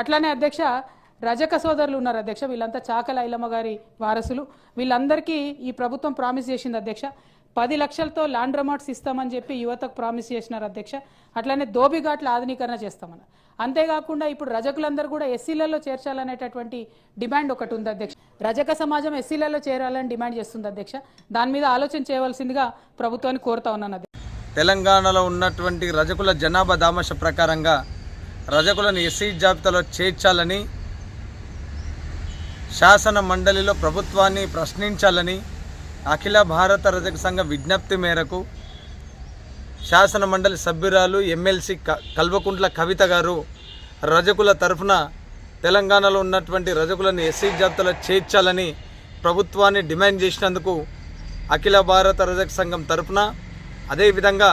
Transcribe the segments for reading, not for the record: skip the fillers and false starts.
అట్లానే అధ్యక్ష రజక సోదరులు ఉన్నారు అధ్యక్ష, వీళ్ళంతా చాకల ఐలమ్మ గారి వారసులు. వీళ్ళందరికీ ఈ ప్రభుత్వం ప్రామిస్ చేసింది అధ్యక్ష. 10 లక్షలతో లాండ్రోమాట్స్ ఇస్తామని చెప్పి యువతకు ప్రామిస్ చేసినారు అధ్యక్ష. అట్లానే దోబిఘాట్ల ఆధునీకరణ చేస్తామని. అంతేకాకుండా ఇప్పుడు రజకులందరూ కూడా ఎస్సీలలో చేర్చాలనేటటువంటి డిమాండ్ ఒకటి ఉంది అధ్యక్ష. రజక సమాజం ఎస్సీలలో చేరాలని డిమాండ్ చేస్తుంది అధ్యక్ష. దాని మీద ఆలోచన చేయవలసిందిగా ప్రభుత్వాన్ని కోరుతా ఉన్నాను అధ్యక్ష. తెలంగాణలో ఉన్నటువంటి రజకుల జనాభా దామాష ప్రకారంగా రజకులను ఎస్సీ జాబితాలో చేర్చాలని శాసన మండలిలో ప్రభుత్వాన్ని ప్రశ్నించాలని అఖిల భారత రజక సంఘ విజ్ఞప్తి మేరకు శాసన మండలి సభ్యురాలు ఎమ్మెల్సీ కల్వకుంట్ల కవిత గారు రజకుల తరఫున తెలంగాణలో ఉన్నటువంటి రజకులను ఎస్సీ జాబితాలో చేర్చాలని ప్రభుత్వాన్ని డిమాండ్ చేసినందుకు అఖిల భారత రజక సంఘం తరఫున, అదేవిధంగా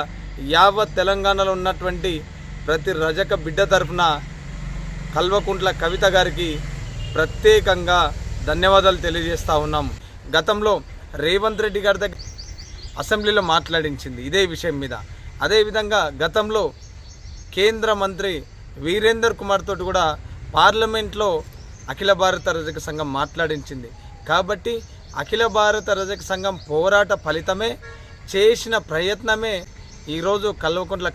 యావత్ తెలంగాణలో ఉన్నటువంటి ప్రతి రజక బిడ్డ తరఫున కల్వకుంట్ల కవిత గారికి ప్రత్యేకంగా ధన్యవాదాలు తెలియజేస్తూ ఉన్నాము. గతంలో రేవంత్ రెడ్డి గారి దగ్గర అసెంబ్లీలో మాట్లాడించింది ఇదే విషయం మీద. అదేవిధంగా గతంలో కేంద్ర మంత్రి వీరేందర్ కుమార్ తోటి కూడా పార్లమెంట్లో అఖిల భారత రజక సంఘం మాట్లాడించింది. కాబట్టి అఖిల భారత రజక సంఘం పోరాట ఫలితమే, చేసిన ప్రయత్నమే ఈరోజు కల్వకుంట్ల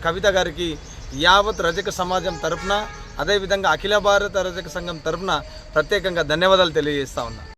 కవిత గారికి యావత్ రజక సమాజం తరఫున, అదేవిధంగా అఖిల భారత రజక సంఘం తరఫున ప్రత్యేకంగా ధన్యవాదాలు తెలియజేస్తా ఉన్నా.